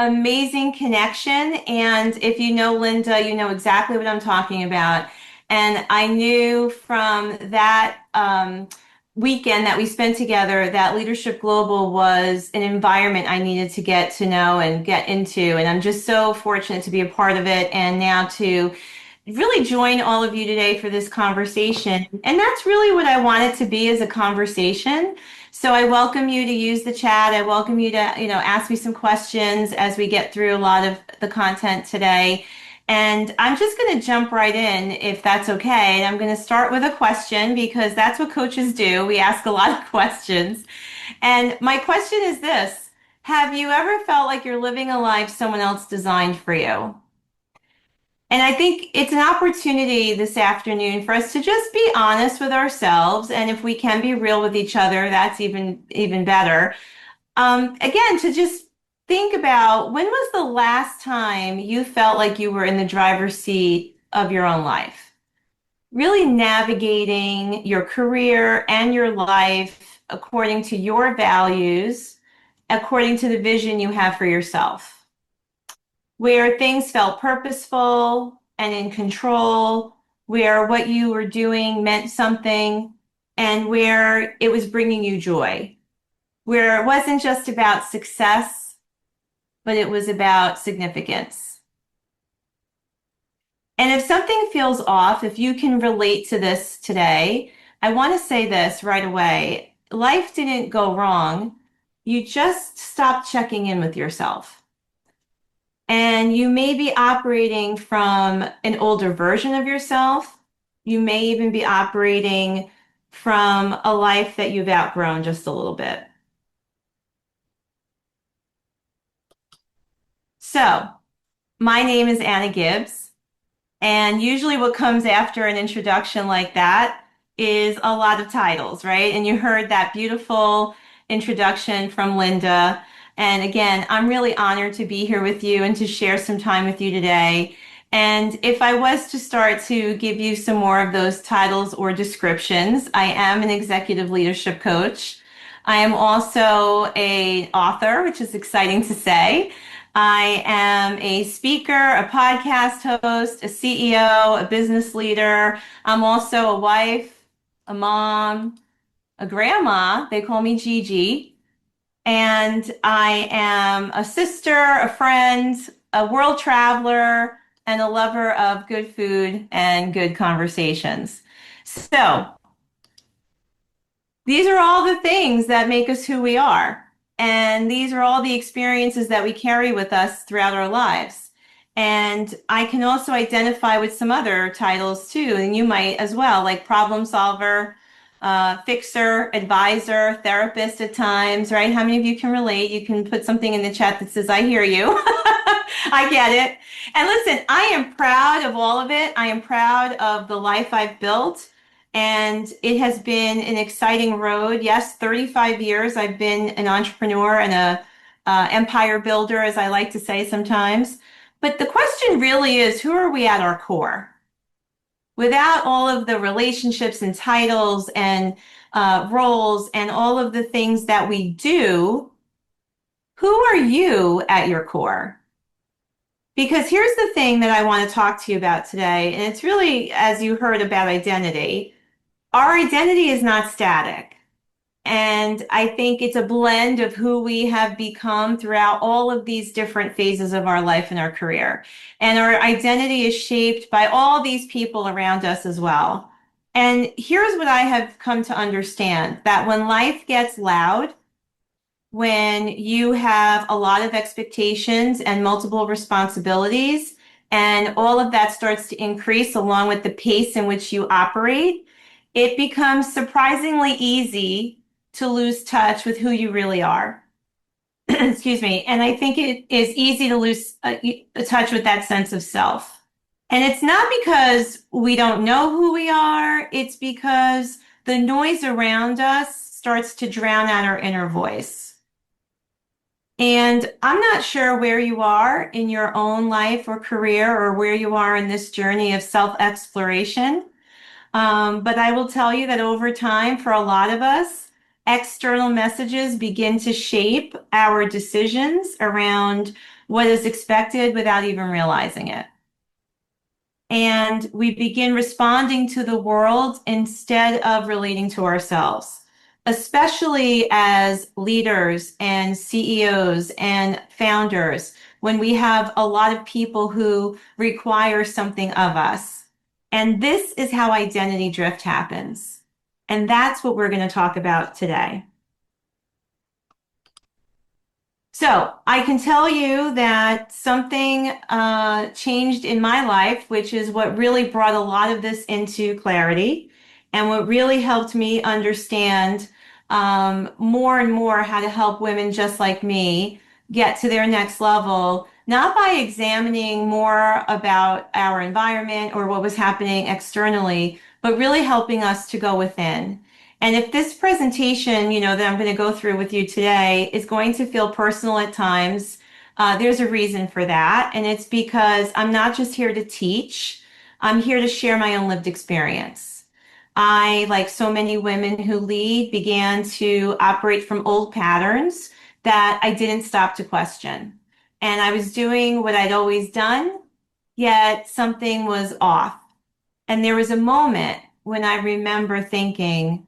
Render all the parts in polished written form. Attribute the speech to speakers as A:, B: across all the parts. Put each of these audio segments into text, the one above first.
A: amazing connection. And if you know Linda, you know exactly what I'm talking about. And I knew from that weekend that we spent together that Leadership Global was an environment I needed to get to know and get into. And I'm just so fortunate to be a part of it and now to really join all of you today for this conversation. And that's really what I want it to be, as a conversation. So I welcome you to use the chat. I welcome you to, ask me some questions as we get through a lot of the content today. And I'm just going to jump right in if that's okay. And I'm going to start with a question because that's what coaches do. We ask a lot of questions. And my question is this: have you ever felt like you're living a life someone else designed for you? And I think it's an opportunity this afternoon for us to just be honest with ourselves. And if we can be real with each other, that's even better. Again, to just think about, when was the last time you felt like you were in the driver's seat of your own life? Really navigating your career and your life according to your values, according to the vision you have for yourself, where things felt purposeful and in control, where what you were doing meant something, and where it was bringing you joy, where it wasn't just about success, but it was about significance. And if something feels off, if you can relate to this today, I want to say this right away. Life didn't go wrong. You just stopped checking in with yourself. And you may be operating from an older version of yourself. You may even be operating from a life that you've outgrown just a little bit. So, my name is Anna Gibbs, and usually what comes after an introduction like that is a lot of titles, right? And you heard that beautiful introduction from Linda. And again, I'm really honored to be here with you and to share some time with you today. And if I was to start to give you some more of those titles or descriptions, I am an executive leadership coach. I am also an author, which is exciting to say. I am a speaker, a podcast host, a CEO, a business leader. I'm also a wife, a mom, a grandma. They call me Gigi. And I am a sister, a friend, a world traveler, and a lover of good food and good conversations. So, these are all the things that make us who we are. And these are all the experiences that we carry with us throughout our lives. And I can also identify with some other titles too, and you might as well, like problem solver, fixer, advisor, therapist at times, right? How many of you can relate? You can put something in the chat that says, I hear you. I get it. And listen, I am proud of all of it. I am proud of the life I've built. And it has been an exciting road. Yes, 35 years I've been an entrepreneur and a empire builder, as I like to say sometimes. But the question really is, who are we at our core? Without all of the relationships and titles and roles and all of the things that we do, who are you at your core? Because here's the thing that I want to talk to you about today, and it's really, as you heard about identity, our identity is not static. And I think it's a blend of who we have become throughout all of these different phases of our life and our career. And our identity is shaped by all these people around us as well. And here's what I have come to understand: that when life gets loud, when you have a lot of expectations and multiple responsibilities, and all of that starts to increase along with the pace in which you operate, it becomes surprisingly easy to lose touch with who you really are. Excuse me. And I think it is easy to lose touch with that sense of self. And it's not because we don't know who we are, it's because the noise around us starts to drown out our inner voice. And I'm not sure where you are in your own life or career, or where you are in this journey of self-exploration. But I will tell you that over time, for a lot of us, external messages begin to shape our decisions around what is expected without even realizing it. And we begin responding to the world instead of relating to ourselves, especially as leaders and CEOs and founders, when we have a lot of people who require something of us. And this is how identity drift happens. And that's what we're going to talk about today. So I can tell you that something changed in my life, which is what really brought a lot of this into clarity and what really helped me understand more and more how to help women just like me get to their next level, not by examining more about our environment or what was happening externally, but really helping us to go within. And if this presentation, that I'm going to go through with you today is going to feel personal at times, there's a reason for that. And it's because I'm not just here to teach, I'm here to share my own lived experience. I, like so many women who lead, began to operate from old patterns that I didn't stop to question. And I was doing what I'd always done, yet something was off. And there was a moment when I remember thinking,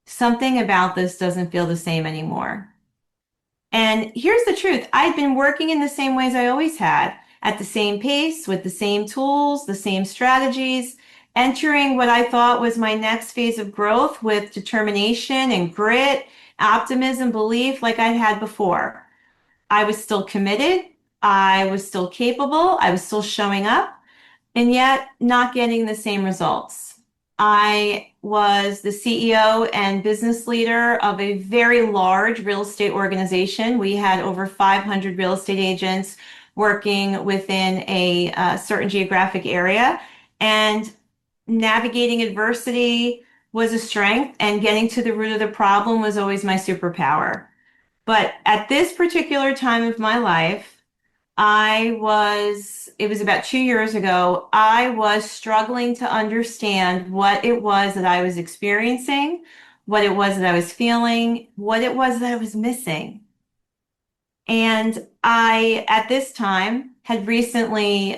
A: something about this doesn't feel the same anymore. And here's the truth. I'd been working in the same ways I always had, at the same pace, with the same tools, the same strategies, entering what I thought was my next phase of growth with determination and grit, optimism, belief like I'd had before. I was still committed. I was still capable. I was still showing up, and yet not getting the same results. I was the CEO and business leader of a very large real estate organization. We had over 500 real estate agents working within a certain geographic area, and navigating adversity was a strength, and getting to the root of the problem was always my superpower. But at this particular time of my life, it was about 2 years ago, I was struggling to understand what it was that I was experiencing, what it was that I was feeling, what it was that I was missing. And I, at this time, had recently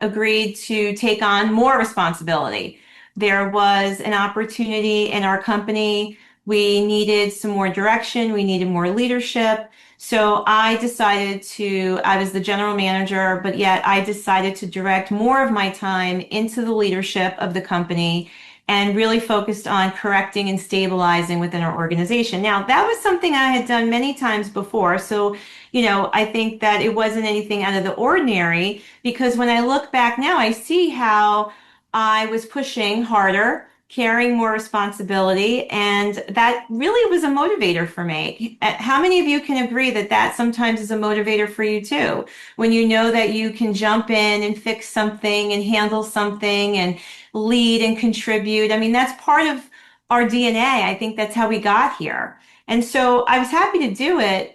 A: agreed to take on more responsibility. There was an opportunity in our company. We needed some more direction. We needed more leadership. So I was the general manager, but yet I decided to direct more of my time into the leadership of the company and really focused on correcting and stabilizing within our organization. Now, that was something I had done many times before. So, I think that it wasn't anything out of the ordinary, because when I look back now, I see how I was pushing harder, carrying more responsibility, and that really was a motivator for me. How many of you can agree that that sometimes is a motivator for you too? When you know that you can jump in and fix something and handle something and lead and contribute. I mean, that's part of our DNA. I think that's how we got here. And so I was happy to do it.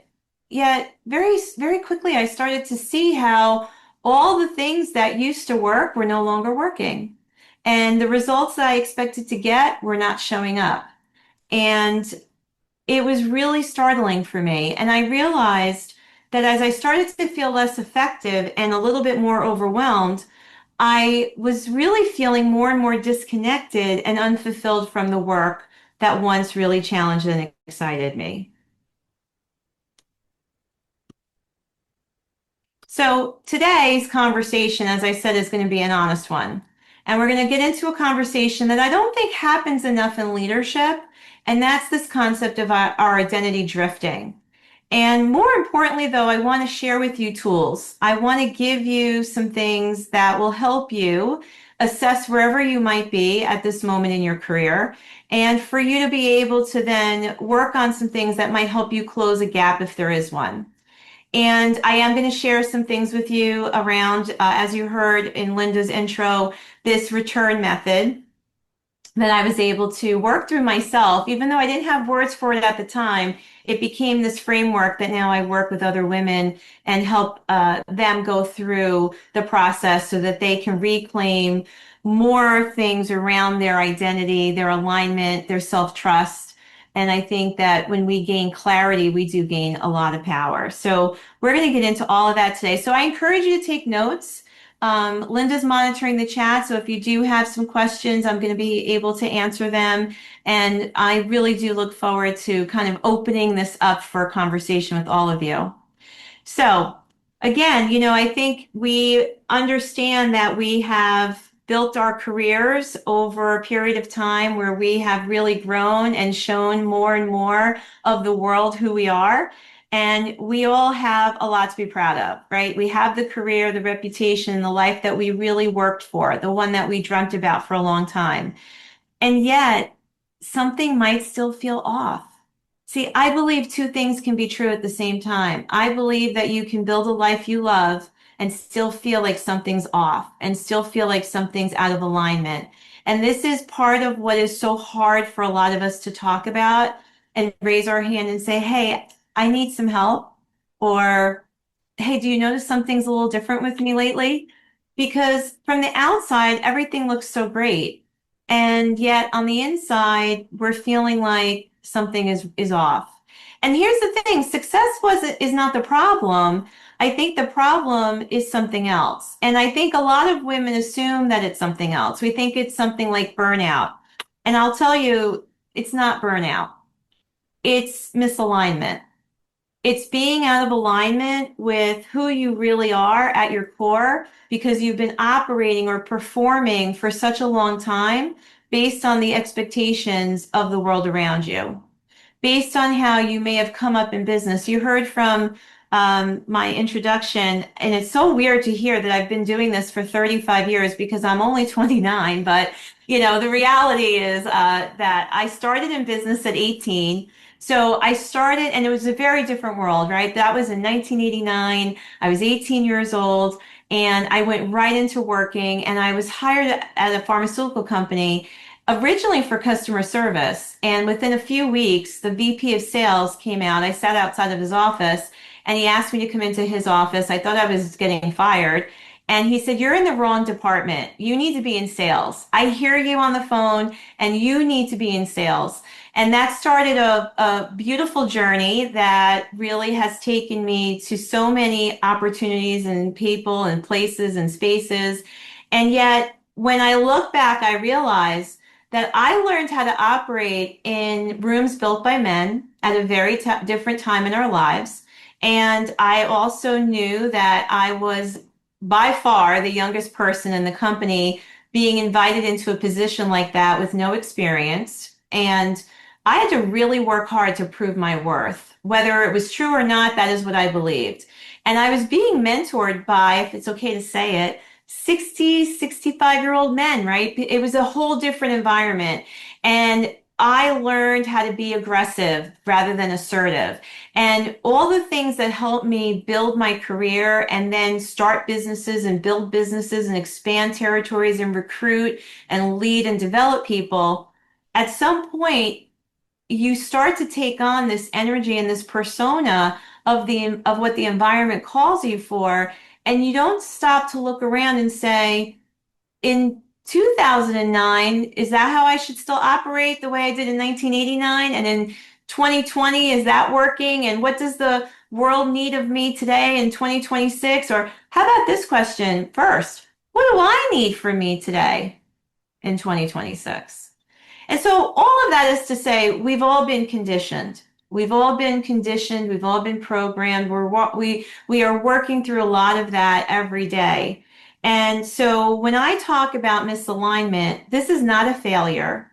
A: Yet very, very quickly, I started to see how all the things that used to work were no longer working. And the results that I expected to get were not showing up. And it was really startling for me. And I realized that as I started to feel less effective and a little bit more overwhelmed, I was really feeling more and more disconnected and unfulfilled from the work that once really challenged and excited me. So today's conversation, as I said, is going to be an honest one. And we're going to get into a conversation that I don't think happens enough in leadership, and that's this concept of our identity drifting. And more importantly, though, I want to share with you tools. I want to give you some things that will help you assess wherever you might be at this moment in your career, and for you to be able to then work on some things that might help you close a gap if there is one. And I am going to share some things with you around, as you heard in Linda's intro, this return method that I was able to work through myself. Even though I didn't have words for it at the time, it became this framework that now I work with other women and help them go through the process so that they can reclaim more things around their identity, their alignment, their self-trust, And I think that when we gain clarity, we do gain a lot of power. So we're going to get into all of that today. So I encourage you to take notes. Linda's monitoring the chat, so if you do have some questions, I'm going to be able to answer them. And I really do look forward to kind of opening this up for a conversation with all of you. So again, I think we understand that we have built our careers over a period of time where we have really grown and shown more and more of the world who we are. And we all have a lot to be proud of, right? We have the career, the reputation, the life that we really worked for, the one that we dreamt about for a long time. And yet, something might still feel off. See, I believe two things can be true at the same time. I believe that you can build a life you love and still feel like something's off and still feel like something's out of alignment. And this is part of what is so hard for a lot of us to talk about and raise our hand and say, hey, I need some help. Or, hey, do you notice something's a little different with me lately? Because from the outside, everything looks so great. And yet on the inside, we're feeling like something is off. And here's the thing, is not the problem. I think the problem is something else. And I think a lot of women assume that it's something else. We think it's something like burnout. And I'll tell you, it's not burnout. It's misalignment. It's being out of alignment with who you really are at your core because you've been operating or performing for such a long time based on the expectations of the world around you, based on how you may have come up in business. You heard from my introduction, and it's so weird to hear that I've been doing this for 35 years because I'm only 29. But, the reality is that I started in business at 18. So I started, and it was a very different world, right? That was in 1989. I was 18 years old, and I went right into working, and I was hired at a pharmaceutical company originally for customer service. And within a few weeks, the VP of sales came out. I sat outside of his office and he asked me to come into his office. I thought I was getting fired. And he said, you're in the wrong department. You need to be in sales. I hear you on the phone and you need to be in sales. And that started a beautiful journey that really has taken me to so many opportunities and people and places and spaces. And yet, when I look back, I realize that I learned how to operate in rooms built by men at a very different time in our lives. And I also knew that I was by far the youngest person in the company being invited into a position like that with no experience. And I had to really work hard to prove my worth. Whether it was true or not, that is what I believed. And I was being mentored by, if it's okay to say it, 60, 65-year-old men, right? It was a whole different environment. And I learned how to be aggressive rather than assertive. And all the things that helped me build my career and then start businesses and build businesses and expand territories and recruit and lead and develop people, at some point, you start to take on this energy and this persona of what the environment calls you for, and you don't stop to look around and say, in 2009, is that how I should still operate the way I did in 1989? And in 2020, is that working? And what does the world need of me today in 2026? Or how about this question first? What do I need from me today in 2026? And so all of that is to say, we've all been conditioned. We've all been conditioned. We've all been programmed. We are working through a lot of that every day. And so when I talk about misalignment, this is not a failure.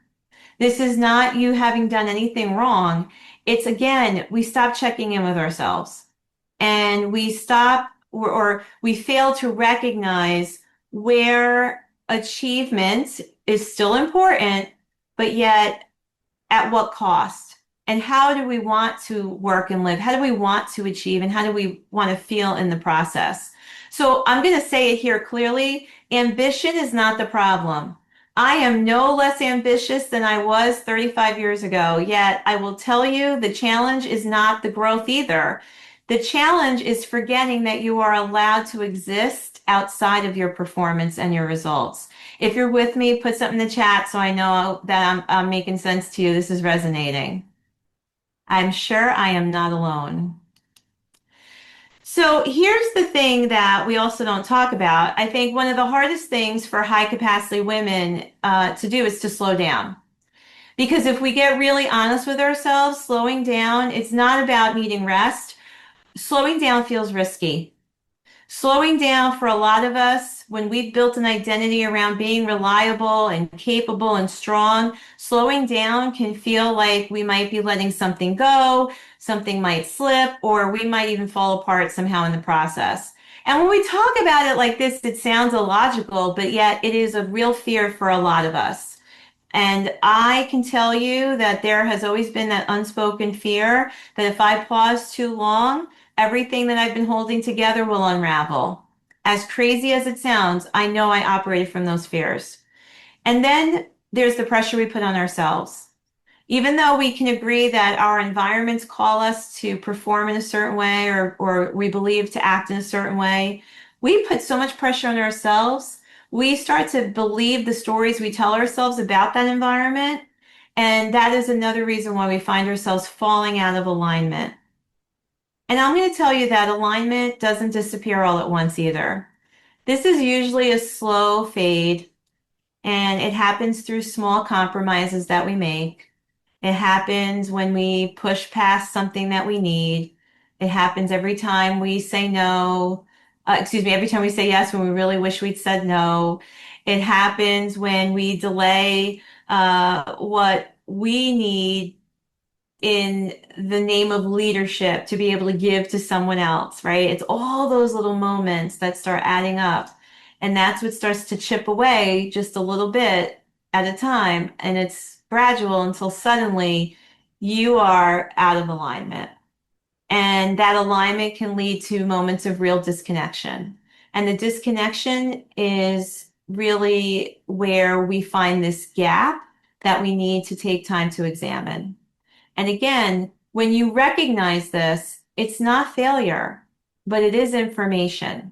A: This is not you having done anything wrong. It's again, we stop checking in with ourselves and we stop or we fail to recognize where achievement is still important, but yet at what cost? And how do we want to work and live? How do we want to achieve? And how do we want to feel in the process? So I'm going to say it here clearly. Ambition is not the problem. I am no less ambitious than I was 35 years ago, yet I will tell you the challenge is not the growth either. The challenge is forgetting that you are allowed to exist outside of your performance and your results. If you're with me, put something in the chat so I know that I'm making sense to you. This is resonating. I'm sure I am not alone. So here's the thing that we also don't talk about. I think one of the hardest things for high capacity women to do is to slow down. Because if we get really honest with ourselves, slowing down, it's not about needing rest. Slowing down feels risky. Slowing down for a lot of us, when we've built an identity around being reliable and capable and strong, slowing down can feel like we might be letting something go, something might slip, or we might even fall apart somehow in the process. And when we talk about it like this, it sounds illogical, but yet it is a real fear for a lot of us. And I can tell you that there has always been that unspoken fear that if I pause too long, everything that I've been holding together will unravel. As crazy as it sounds, I know I operated from those fears. And then there's the pressure we put on ourselves. Even though we can agree that our environments call us to perform in a certain way or we believe to act in a certain way, we put so much pressure on ourselves. We start to believe the stories we tell ourselves about that environment. And that is another reason why we find ourselves falling out of alignment. And I'm going to tell you that alignment doesn't disappear all at once either. This is usually a slow fade, and it happens through small compromises that we make. It happens when we push past something that we need. It happens every time we say no. Every time we say yes when we really wish we'd said no. It happens when we delay what we need in the name of leadership to be able to give to someone else, right? It's all those little moments that start adding up. And that's what starts to chip away just a little bit at a time. And it's gradual until suddenly you are out of alignment. And that alignment can lead to moments of real disconnection. And the disconnection is really where we find this gap that we need to take time to examine. And again, when you recognize this, it's not failure, but it is information.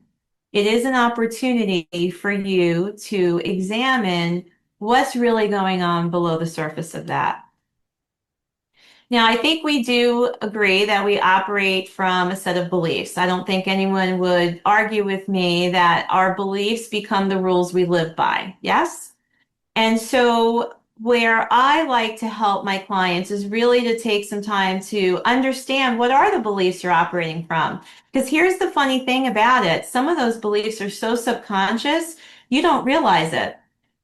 A: It is an opportunity for you to examine what's really going on below the surface of that. Now, I think we do agree that we operate from a set of beliefs. I don't think anyone would argue with me that our beliefs become the rules we live by. Yes? And so, where I like to help my clients is really to take some time to understand what are the beliefs you're operating from. Because here's the funny thing about it, some of those beliefs are so subconscious, you don't realize it.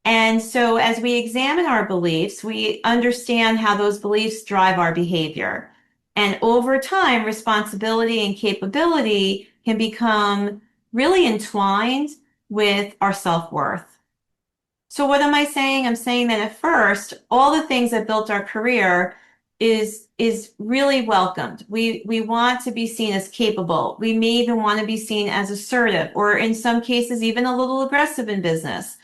A: And so, as we examine our beliefs, we understand how those beliefs drive our behavior. And over time, responsibility and capability can become really entwined with our self worth. So what am I saying? I'm saying that at first, all the things that built our career is really welcomed. We want to be seen as capable. We may even want to be seen as assertive, or in some cases, even a little aggressive in business.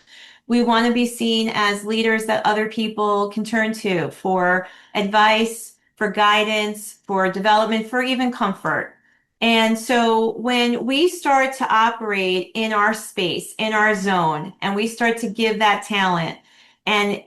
A: We want to be seen as leaders that other people can turn to for advice, for guidance, for development, for even comfort. And so when we start to operate in our space, in our zone, and we start to give that talent and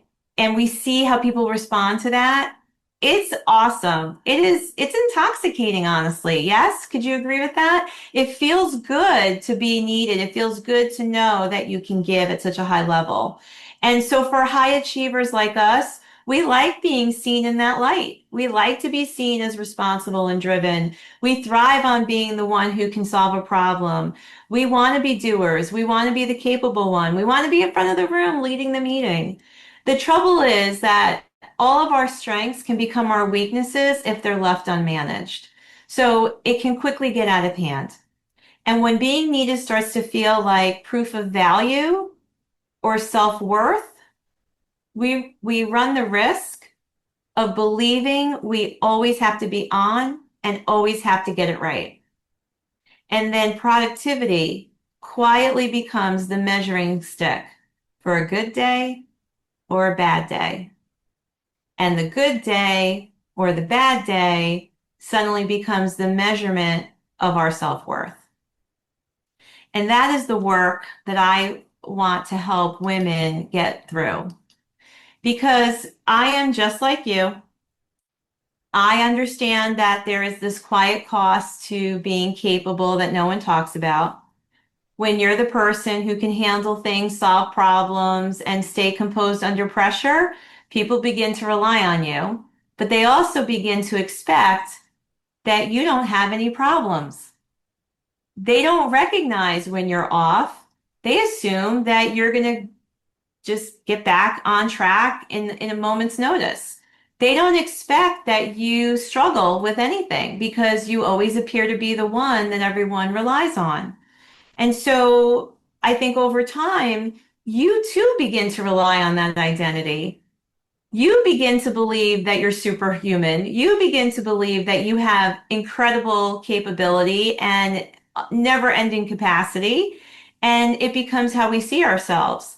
A: we see how people respond to that, it's awesome. It's intoxicating, honestly. Yes? Could you agree with that? It feels good to be needed. It feels good to know that you can give at such a high level. And so for high achievers like us, we like being seen in that light. We like to be seen as responsible and driven. We thrive on being the one who can solve a problem. We want to be doers. We want to be the capable one. We want to be in front of the room leading the meeting. The trouble is that all of our strengths can become our weaknesses if they're left unmanaged. So it can quickly get out of hand. And when being needed starts to feel like proof of value or self-worth, we run the risk of believing we always have to be on and always have to get it right. And then productivity quietly becomes the measuring stick for a good day or a bad day. And the good day or the bad day suddenly becomes the measurement of our self-worth. And that is the work that I want to help women get through. Because I am just like you. I understand that there is this quiet cost to being capable that no one talks about. When you're the person who can handle things, solve problems, and stay composed under pressure, people begin to rely on you, but they also begin to expect that you don't have any problems. They don't recognize when you're off. They assume that you're going to just get back on track in a moment's notice. They don't expect that you struggle with anything because you always appear to be the one that everyone relies on. And so I think over time, you too begin to rely on that identity. You begin to believe that you're superhuman. You begin to believe that you have incredible capability and never ending capacity. And it becomes how we see ourselves.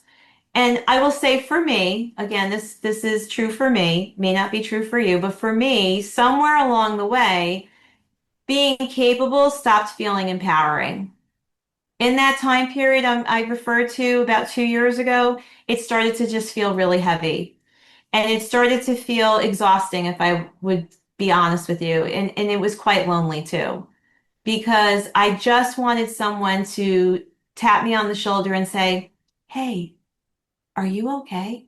A: And I will say for me, again, this is true for me, may not be true for you, but for me, somewhere along the way, being capable stopped feeling empowering. In that time period I referred to about 2 years ago, it started to just feel really heavy. And it started to feel exhausting, if I would be honest with you. And it was quite lonely too, because I just wanted someone to tap me on the shoulder and say, "Hey, are you okay?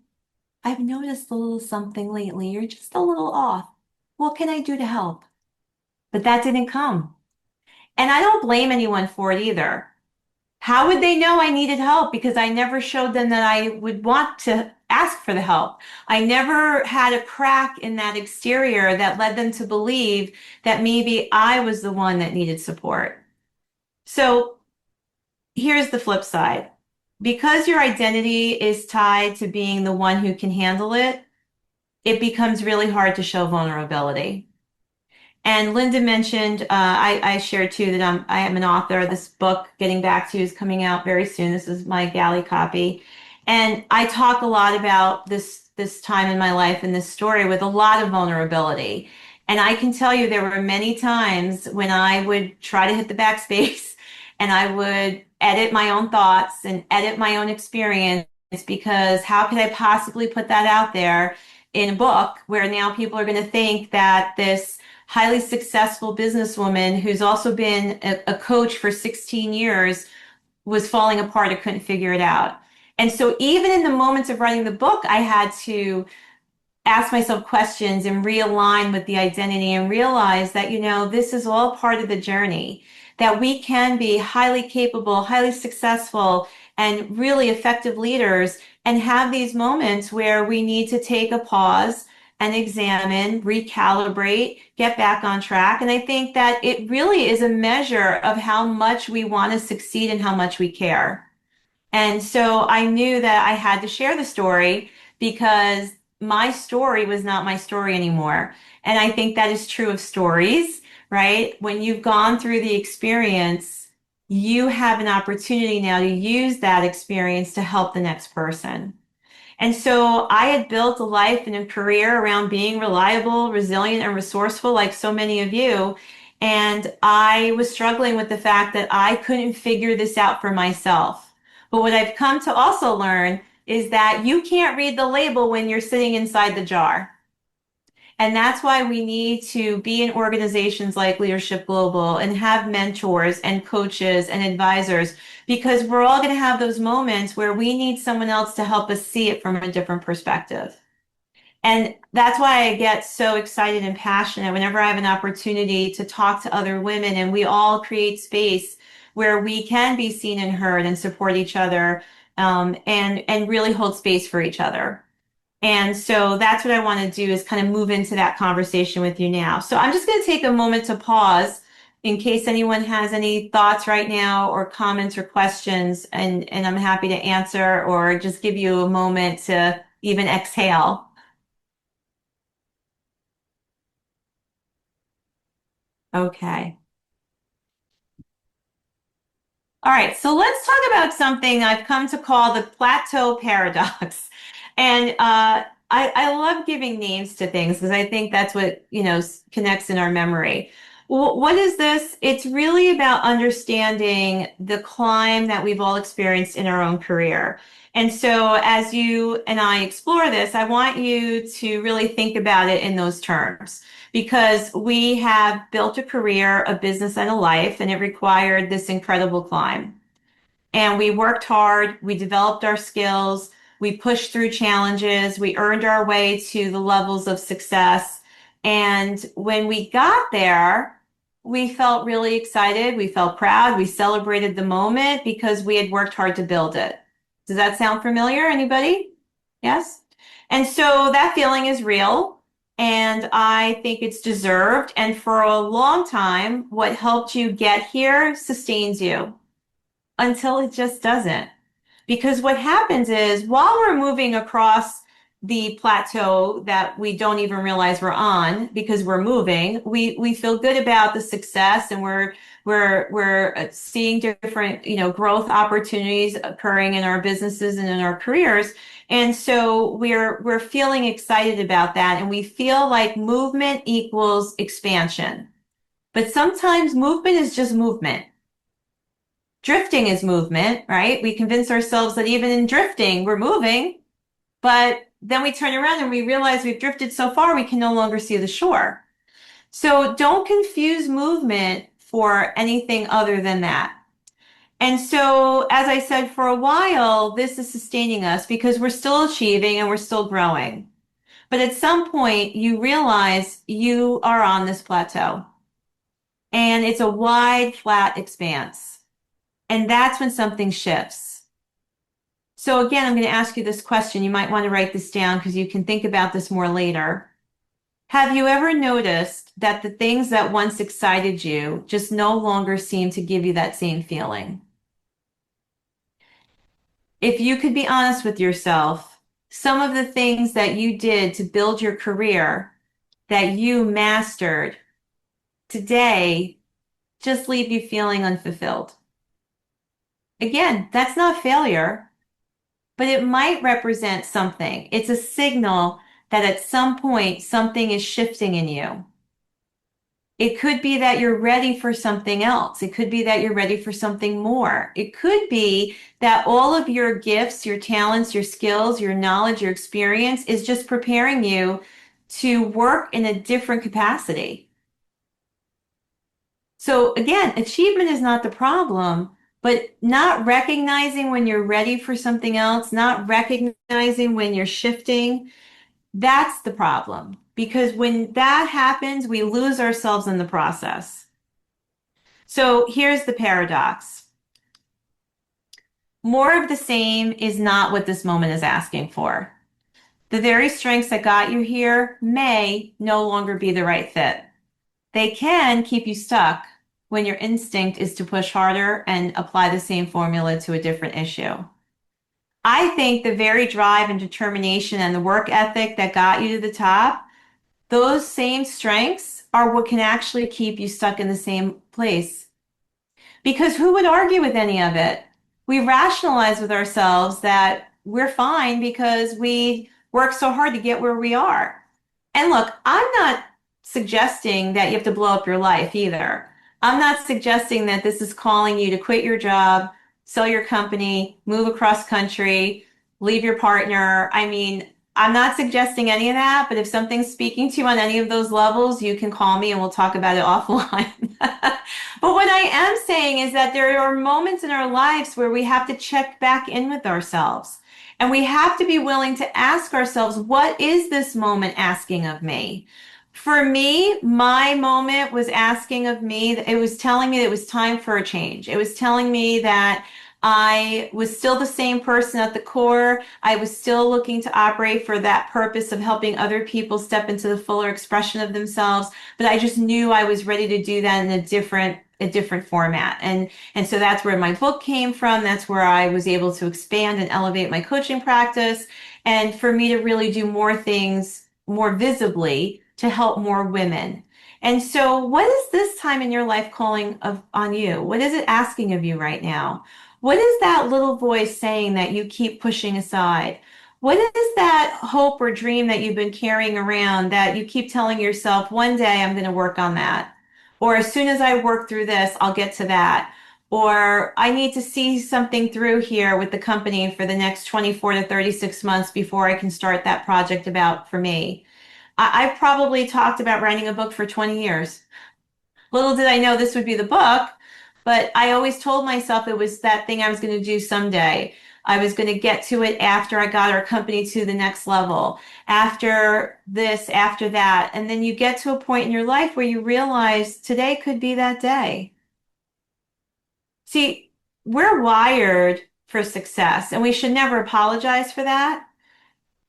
A: I've noticed a little something lately. You're just a little off. What can I do to help?" But that didn't come. And I don't blame anyone for it either. How would they know I needed help? Because I never showed them that I would want to ask for the help. I never had a crack in that exterior that led them to believe that maybe I was the one that needed support. So here's the flip side. Because your identity is tied to being the one who can handle it, it becomes really hard to show vulnerability. And Linda mentioned, I shared too that I am an author. This book, Getting Back to You, is coming out very soon. This is my galley copy. And I talk a lot about this time in my life and this story with a lot of vulnerability. And I can tell you there were many times when I would try to hit the backspace and I would edit my own thoughts and edit my own experience because how could I possibly put that out there in a book where now people are going to think that this highly successful businesswoman who's also been a coach for 16 years was falling apart and couldn't figure it out. And so even in the moments of writing the book, I had to ask myself questions and realign with the identity and realize that, this is all part of the journey, that we can be highly capable, highly successful, and really effective leaders and have these moments where we need to take a pause and examine, recalibrate, get back on track. And I think that it really is a measure of how much we want to succeed and how much we care. And so I knew that I had to share the story because my story was not my story anymore. And I think that is true of stories, right? When you've gone through the experience, you have an opportunity now to use that experience to help the next person. And so I had built a life and a career around being reliable, resilient, and resourceful, like so many of you. And I was struggling with the fact that I couldn't figure this out for myself. But what I've come to also learn is that you can't read the label when you're sitting inside the jar. And that's why we need to be in organizations like leadership Global and have mentors and coaches and advisors, because we're all going to have those moments where we need someone else to help us see it from a different perspective. And that's why I get so excited and passionate whenever I have an opportunity to talk to other women and we all create space where we can be seen and heard and support each other, and really hold space for each other. And so that's what I want to do is kind of move into that conversation with you now. So I'm just going to take a moment to pause in case anyone has any thoughts right now or comments or questions, and I'm happy to answer or just give you a moment to even exhale. Okay. All right, so let's talk about something I've come to call the plateau paradox. And I love giving names to things because I think that's what, connects in our memory. What is this? It's really about understanding the climb that we've all experienced in our own career. And so as you and I explore this, I want you to really think about it in those terms. because we have built a career, a business, and a life, and it required this incredible climb. And we worked hard, we developed our skills, we pushed through challenges, we earned our way to the levels of success. And when we got there, we felt really excited, we felt proud, we celebrated the moment because we had worked hard to build it. Does that sound familiar? Anybody? Yes? And so that feeling is real, and I think it's deserved. And for a long time, what helped you get here sustains you until it just doesn't. Because what happens is while we're moving across the plateau that we don't even realize we're on because we're moving, we feel good about the success, and we're seeing different, growth opportunities occurring in our businesses and in our careers. And so we're feeling excited about that, and we feel like movement equals expansion. But sometimes movement is just movement. Drifting is movement, right? We convince ourselves that even in drifting, we're moving, but then we turn around and we realize we've drifted so far we can no longer see the shore. So don't confuse movement for anything other than that. And so, as I said, for a while, this is sustaining us because we're still achieving and we're still growing. But at some point, you realize you are on this plateau, and it's a wide, flat expanse. And that's when something shifts. So again, I'm going to ask you this question. You might want to write this down because you can think about this more later. Have you ever noticed that the things that once excited you just no longer seem to give you that same feeling? If you could be honest with yourself, some of the things that you did to build your career that you mastered today just leave you feeling unfulfilled. Again, that's not failure, but it might represent something. It's a signal that at some point something is shifting in you. It could be that you're ready for something else. It could be that you're ready for something more. It could be that all of your gifts, your talents, your skills, your knowledge, your experience is just preparing you to work in a different capacity. So again, achievement is not the problem, but not recognizing when you're ready for something else, not recognizing when you're shifting, that's the problem. Because when that happens, we lose ourselves in the process. So here's the paradox. More of the same is not what this moment is asking for. The very strengths that got you here may no longer be the right fit. They can keep you stuck when your instinct is to push harder and apply the same formula to a different issue. I think the very drive and determination and the work ethic that got you to the top, those same strengths are what can actually keep you stuck in the same place. Because who would argue with any of it? We rationalize with ourselves that we're fine because we work so hard to get where we are. And look, I'm not suggesting that you have to blow up your life either. I'm not suggesting that this is calling you to quit your job, sell your company, move across country, leave your partner. I mean, I'm not suggesting any of that, but if something's speaking to you on any of those levels, you can call me and we'll talk about it offline. But what I am saying is that there are moments in our lives where we have to check back in with ourselves. And we have to be willing to ask ourselves, what is this moment asking of me? For me, my moment was asking of me, it was telling me that it was time for a change. It was telling me that I was still the same person at the core. I was still looking to operate for that purpose of helping other people step into the fuller expression of themselves. But I just knew I was ready to do that in a different format. And so that's where my book came from. That's where I was able to expand and elevate my coaching practice. And for me to really do more things more visibly to help more women. And so what is this time in your life calling on you? What is it asking of you right now? What is that little voice saying that you keep pushing aside? What is that hope or dream that you've been carrying around that you keep telling yourself, one day I'm going to work on that? Or as soon as I work through this, I'll get to that. Or I need to see something through here with the company for the next 24 to 36 months before I can start that project about for me. I've probably talked about writing a book for 20 years. Little did I know this would be the book, but I always told myself it was that thing I was going to do someday. I was going to get to it after I got our company to the next level, after this, after that. And then you get to a point in your life where you realize today could be that day. See, we're wired for success, and we should never apologize for that.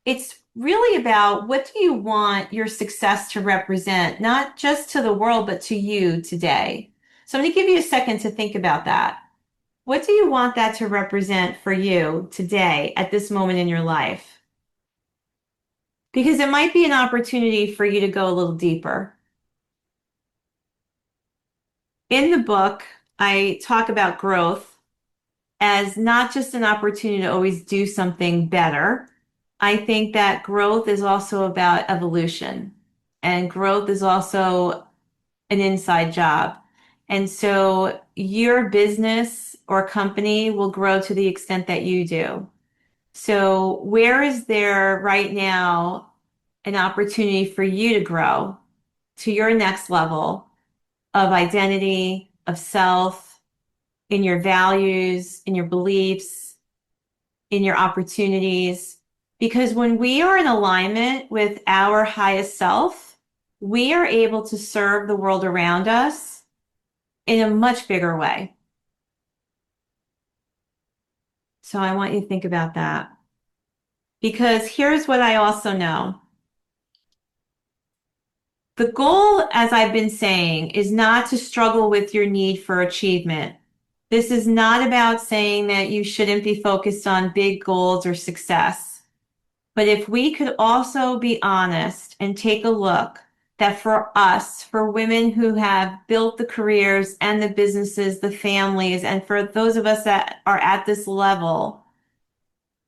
A: It's really about what do you want your success to represent, not just to the world, but to you today. So I'm going to give you a second to think about that. What do you want that to represent for you today at this moment in your life? Because it might be an opportunity for you to go a little deeper. In the book, I talk about growth as not just an opportunity to always do something better. I think that growth is also about evolution, and growth is also an inside job. And so your business or company will grow to the extent that you do. So where is there right now an opportunity for you to grow to your next level of identity, of self, in your values, in your beliefs, in your opportunities? Because when we are in alignment with our highest self, we are able to serve the world around us in a much bigger way. So I want you to think about that. Because here's what I also know. The goal, as I've been saying, is not to struggle with your need for achievement. This is not about saying that you shouldn't be focused on big goals or success. But if we could also be honest and take a look that for us, for women who have built the careers and the businesses, the families, and for those of us that are at this level,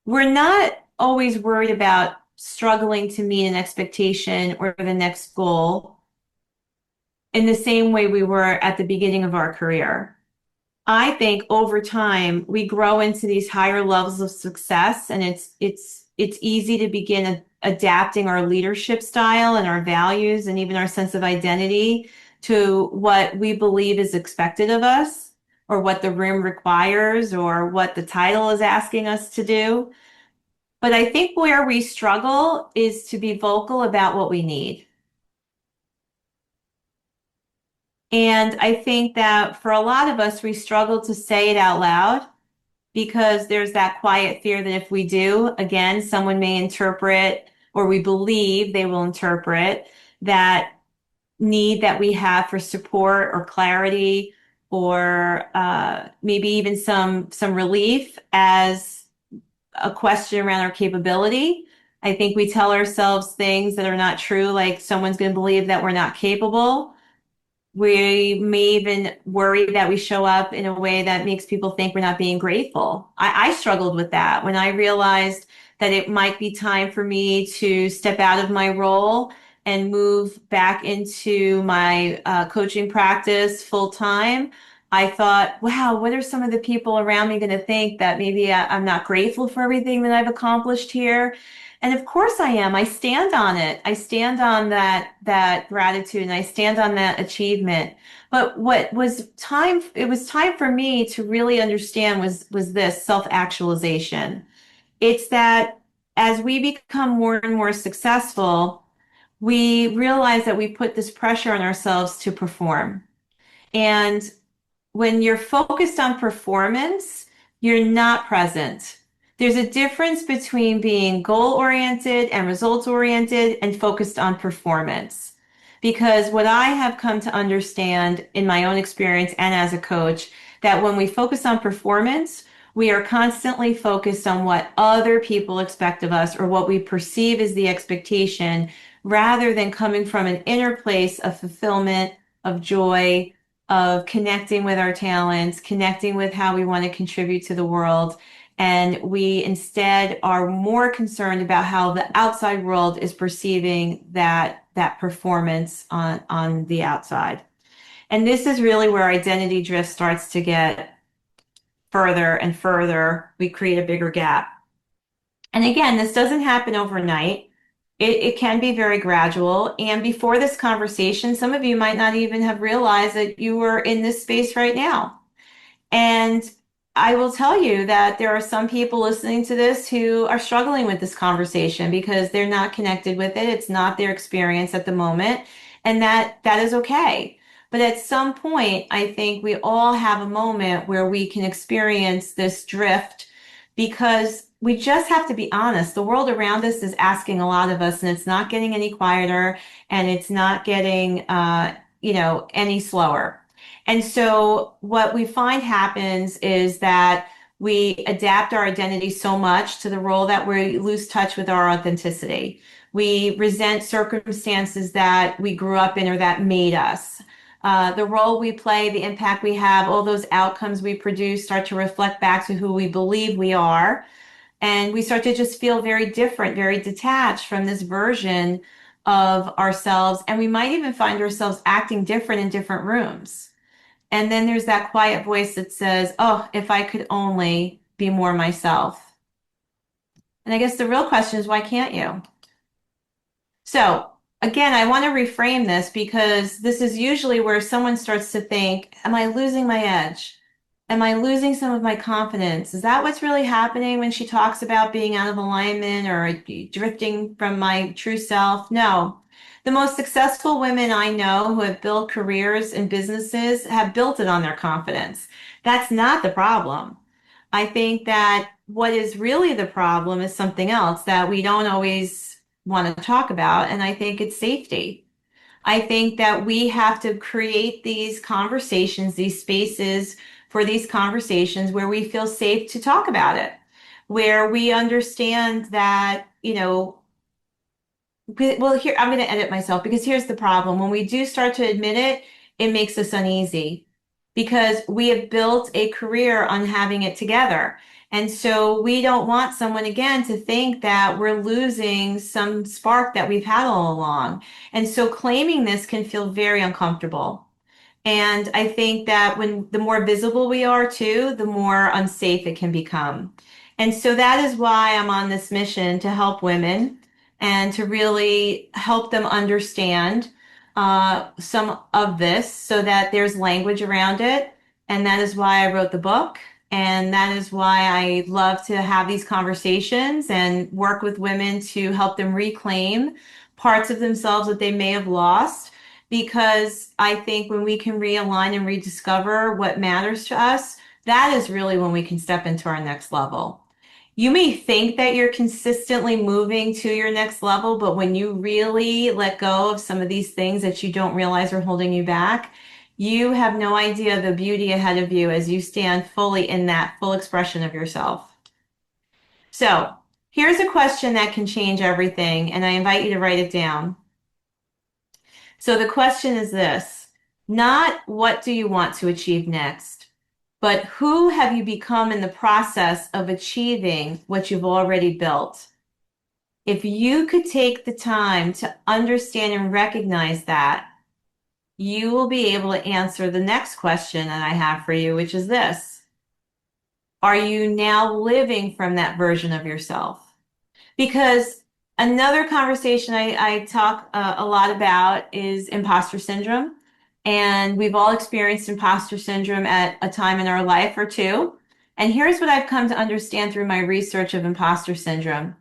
A: we're not always worried about struggling to meet an expectation or the next goal in the same way we were at the beginning of our career. I think over time we grow into these higher levels of success, and it's easy to begin adapting our leadership style and our values and even our sense of identity to what we believe is expected of us, or what the room requires, or what the title is asking us to do. But I think where we struggle is to be vocal about what we need. And I think that for a lot of us, we struggle to say it out loud because there's that quiet fear that if we do, again, someone may interpret, or we believe they will interpret that need that we have for support or clarity, or maybe even some relief as a question around our capability. I think we tell ourselves things that are not true, like someone's going to believe that we're not capable. We may even worry that we show up in a way that makes people think we're not being grateful. I struggled with that when I realized that it might be time for me to step out of my role and move back into my coaching practice full time. I thought, wow, what are some of the people around me going to think, that maybe I'm not grateful for everything that I've accomplished here? And of course I am. I stand on it. I stand on that gratitude, and I stand on that achievement. But it was time for me to really understand was this self-actualization. It's that as we become more and more successful, we realize that we put this pressure on ourselves to perform. And when you're focused on performance, you're not present. There's a difference between being goal oriented and results oriented and focused on performance. Because what I have come to understand in my own experience and as a coach, that when we focus on performance, we are constantly focused on what other people expect of us, or what we perceive as the expectation, rather than coming from an inner place of fulfillment, of joy, of connecting with our talents, connecting with how we want to contribute to the world. And we instead are more concerned about how the outside world is perceiving that performance on the outside. And this is really where identity drift starts to get further and further. We create a bigger gap. And again, this doesn't happen overnight. It can be very gradual. And before this conversation, some of you might not even have realized that you were in this space right now. And I will tell you that there are some people listening to this who are struggling with this conversation because they're not connected with it. It's not their experience at the moment, and that is okay. But at some point, I think we all have a moment where we can experience this drift because we just have to be honest. The world around us is asking a lot of us, and it's not getting any quieter, and it's not getting, any slower. And so what we find happens is that we adapt our identity so much to the role that we lose touch with our authenticity. We resent circumstances that we grew up in or that made us. The role we play, the impact we have, all those outcomes we produce start to reflect back to who we believe we are. And we start to just feel very different, very detached from this version of ourselves. And we might even find ourselves acting different in different rooms. And then there's that quiet voice that says, oh, if I could only be more myself. And I guess the real question is, why can't you? So again, I want to reframe this because this is usually where someone starts to think, am I losing my edge? Am I losing some of my confidence? Is that what's really happening when she talks about being out of alignment or drifting from my true self? No. The most successful women I know who have built careers and businesses have built it on their confidence. That's not the problem. I think that what is really the problem is something else that we don't always want to talk about, and I think it's safety. I think that we have to create these conversations, these spaces for these conversations where we feel safe to talk about it, where we understand that, well, here, I'm going to edit myself because here's the problem. When we do start to admit it, it makes us uneasy because we have built a career on having it together. And so we don't want someone again to think that we're losing some spark that we've had all along. And so claiming this can feel very uncomfortable. And I think that when the more visible we are too, the more unsafe it can become. And so that is why I'm on this mission to help women and to really help them understand some of this so that there's language around it. And that is why I wrote the book. And that is why I love to have these conversations and work with women to help them reclaim parts of themselves that they may have lost because I think when we can realign and rediscover what matters to us, that is really when we can step into our next level. You may think that you're consistently moving to your next level, but when you really let go of some of these things that you don't realize are holding you back, you have no idea the beauty ahead of you as you stand fully in that full expression of yourself. So, here's a question that can change everything, and I invite you to write it down. So the question is this, not what do you want to achieve next, but who have you become in the process of achieving what you've already built? If you could take the time to understand and recognize that, you will be able to answer the next question that I have for you, which is this. Are you now living from that version of yourself? Because another conversation I talk a lot about is imposter syndrome. And we've all experienced imposter syndrome at a time in our life or two. And here's what I've come to understand through my research of imposter syndrome.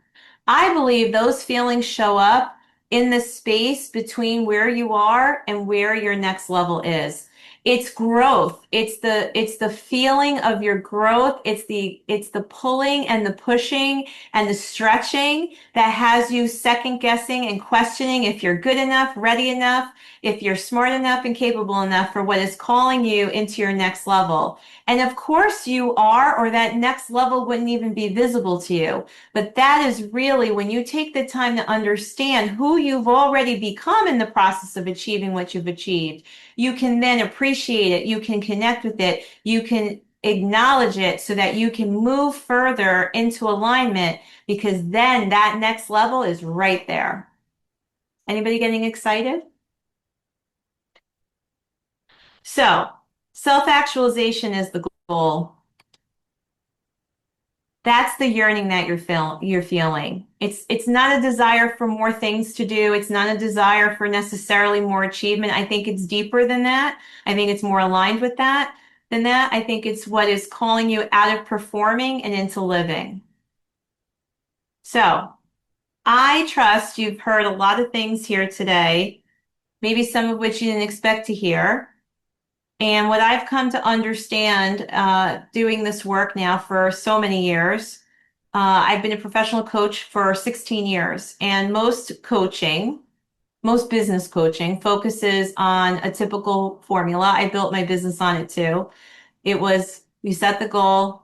A: I believe those feelings show up in the space between where you are and where your next level is. It's growth. It's the feeling of your growth. It's the pulling and the pushing and the stretching that has you second guessing and questioning if you're good enough, ready enough, if you're smart enough and capable enough for what is calling you into your next level. And of course you are, or that next level wouldn't even be visible to you. But that is really when you take the time to understand who you've already become in the process of achieving what you've achieved. You can then appreciate it. You can connect with it. You can acknowledge it so that you can move further into alignment because then that next level is right there. Anybody getting excited? So, self-actualization is the goal. That's the yearning that you're feeling. It's not a desire for more things to do. It's not a desire for necessarily more achievement. I think it's deeper than that. I think it's more aligned with that than that. I think it's what is calling you out of performing and into living. So I trust you've heard a lot of things here today, maybe some of which you didn't expect to hear. And what I've come to understand doing this work now for so many years, I've been a professional coach for 16 years, and most business coaching focuses on a typical formula. I built my business on it too. It was you set the goal,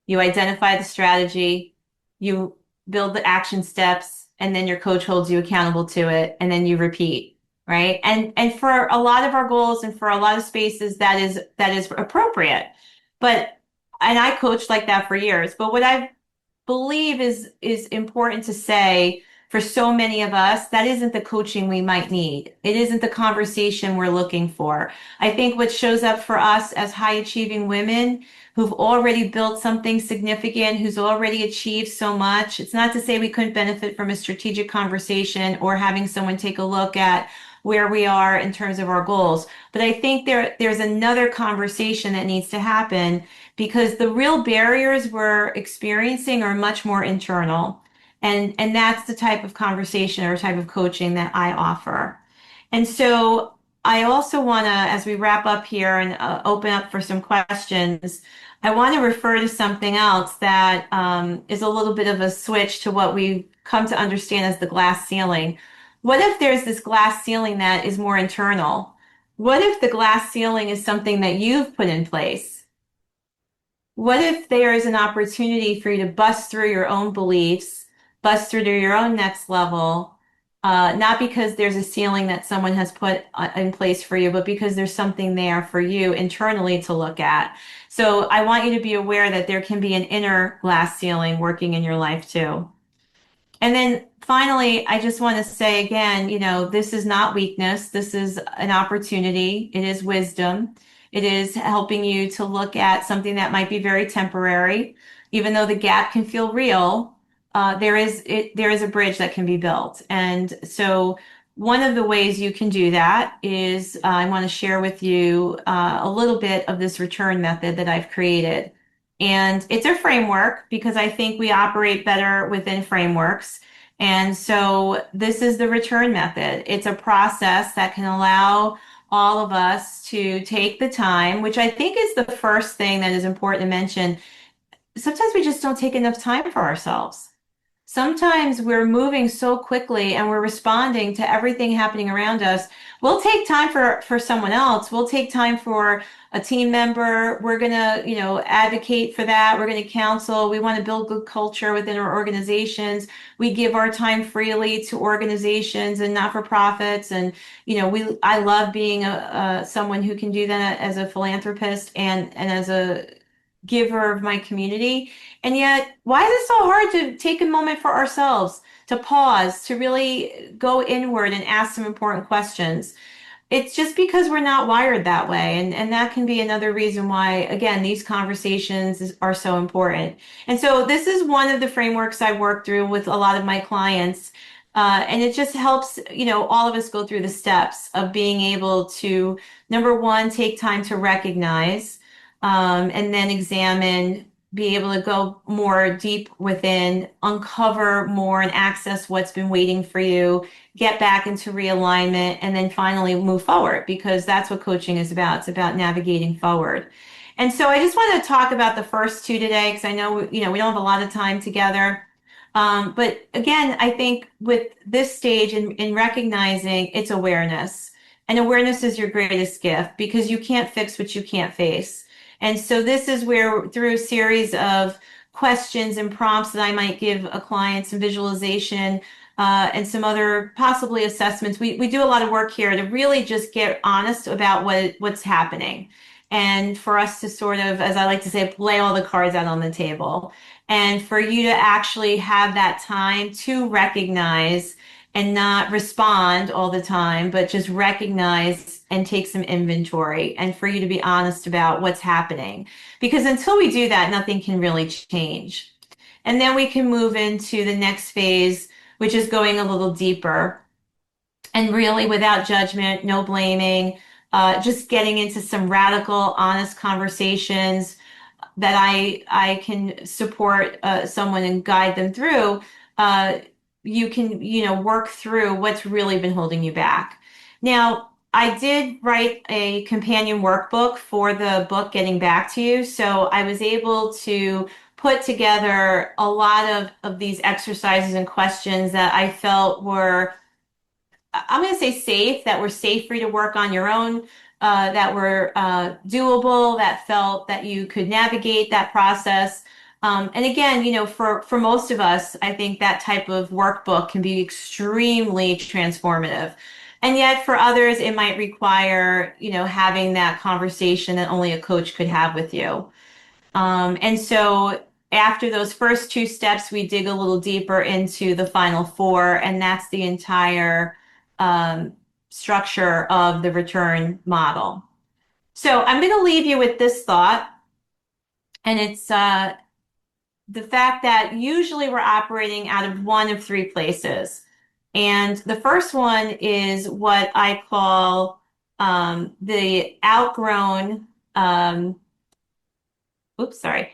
A: you identify the strategy, you build the action steps, and then your coach holds you accountable to it, and then you repeat, right? And for a lot of our goals and for a lot of spaces, that is appropriate. But and I coached like that for years. But what I believe is important to say for so many of us, that isn't the coaching we might need. It isn't the conversation we're looking for. I think what shows up for us as high achieving women who've already built something significant, who's already achieved so much. It's not to say we couldn't benefit from a strategic conversation or having someone take a look at where we are in terms of our goals. But I think there's another conversation that needs to happen because the real barriers we're experiencing are much more internal. And that's the type of conversation or type of coaching that I offer. And so I also want to, as we wrap up here and open up for some questions, I want to refer to something else that is a little bit of a switch to what we've come to understand as the glass ceiling. What if there's this glass ceiling that is more internal? What if the glass ceiling is something that you've put in place? What if there is an opportunity for you to bust through your own beliefs, bust through to your own next level, not because there's a ceiling that someone has put in place for you, but because there's something there for you internally to look at. So I want you to be aware that there can be an inner glass ceiling working in your life too. And then finally, I just want to say again, this is not weakness. This is an opportunity. It is wisdom. It is helping you to look at something that might be very temporary. Even though the gap can feel real, there is a bridge that can be built. And so one of the ways you can do that is I want to share with you a little bit of this return method that I've created. And it's a framework because I think we operate better within frameworks. And so this is the return method. It's a process that can allow all of us to take the time, which I think is the first thing that is important to mention. Sometimes we just don't take enough time for ourselves. Sometimes we're moving so quickly and we're responding to everything happening around us. We'll take time for someone else. We'll take time for a team member. We're going to, advocate for that. We're going to counsel. We want to build good culture within our organizations. We give our time freely to organizations and not-for-profits. And, I love being someone who can do that as a philanthropist and as a giver of my community. And yet, why is it so hard to take a moment for ourselves, to pause, to really go inward and ask some important questions? It's just because we're not wired that way. And that can be another reason why, again, these conversations are so important. And so this is one of the frameworks I work through with a lot of my clients. And it just helps, all of us go through the steps of being able to, number one, take time to recognize, and then examine, be able to go more deep within, uncover more and access what's been waiting for you, get back into realignment, and then finally move forward because that's what coaching is about. It's about navigating forward. And so I just want to talk about the first two today because I know, we don't have a lot of time together. But again, I think with this stage in recognizing it's awareness, and awareness is your greatest gift because you can't fix what you can't face. And so this is where, through a series of questions and prompts that I might give a client, some visualization, and some other possibly assessments, we do a lot of work here to really just get honest about what's happening. And for us to sort of, as I like to say, lay all the cards out on the table. And for you to actually have that time to recognize and not respond all the time, but just recognize and take some inventory and for you to be honest about what's happening. Because until we do that, nothing can really change. And then we can move into the next phase, which is going a little deeper and really without judgment, no blaming, just getting into some radical, honest conversations that I can support someone and guide them through. Uh, you can, work through what's really been holding you back. Now, I did write a companion workbook for the book Getting Back to You. So I was able to put together a lot of these exercises and questions that I felt were, I'm going to say safe, that were safe for you to work on your own, that were doable, that felt that you could navigate that process. And again, for most of us, I think that type of workbook can be extremely transformative. And yet for others, it might require, having that conversation that only a coach could have with you. And so after those first two steps, we dig a little deeper into the final four, and that's the entire um, structure of the return model. So I'm going to leave you with this thought, and it's the fact that usually we're operating out of one of three places. And the first one is what I call the outgrown oops, sorry.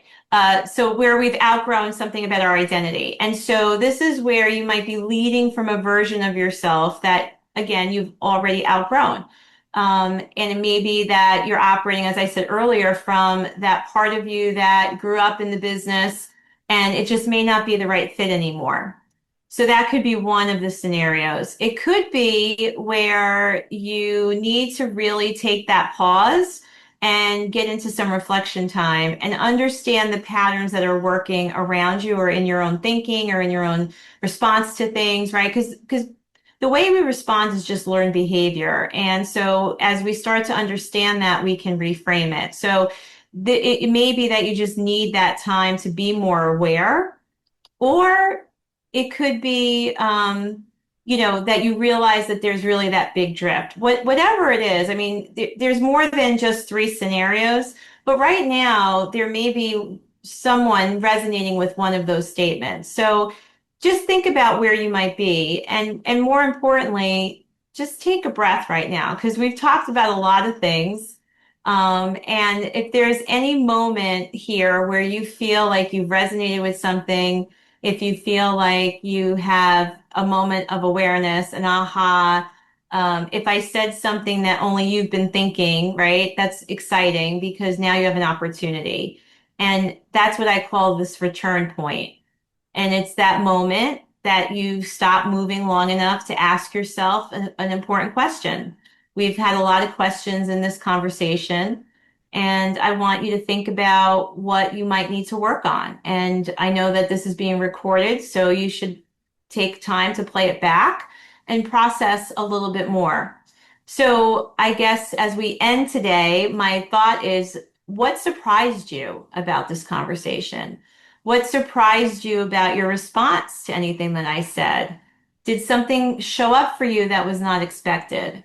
A: So where we've outgrown something about our identity. And so this is where you might be leading from a version of yourself that, again, you've already outgrown. And it may be that you're operating, as I said earlier, from that part of you that grew up in the business and it just may not be the right fit anymore. So that could be one of the scenarios. It could be where you need to really take that pause and get into some reflection time and understand the patterns that are working around you or in your own thinking or in your own response to things, right? Because the way we respond is just learned behavior. And so as we start to understand that, we can reframe it. So it may be that you just need that time to be more aware, or it could be, that you realize that there's really that big drift. Whatever it is, I mean, there's more than just three scenarios, but right now there may be someone resonating with one of those statements. So just think about where you might be, and more importantly, just take a breath right now because we've talked about a lot of things. And if there's any moment here where you feel like you've resonated with something, if you feel like you have a moment of awareness, an aha, if I said something that only you've been thinking, right? That's exciting because now you have an opportunity. And that's what I call this return point. And it's that moment that you stop moving long enough to ask yourself an important question. We've had a lot of questions in this conversation, and I want you to think about what you might need to work on. And I know that this is being recorded, so you should take time to play it back and process a little bit more. So I guess as we end today, my thought is, what surprised you about this conversation? What surprised you about your response to anything that I said? Did something show up for you that was not expected?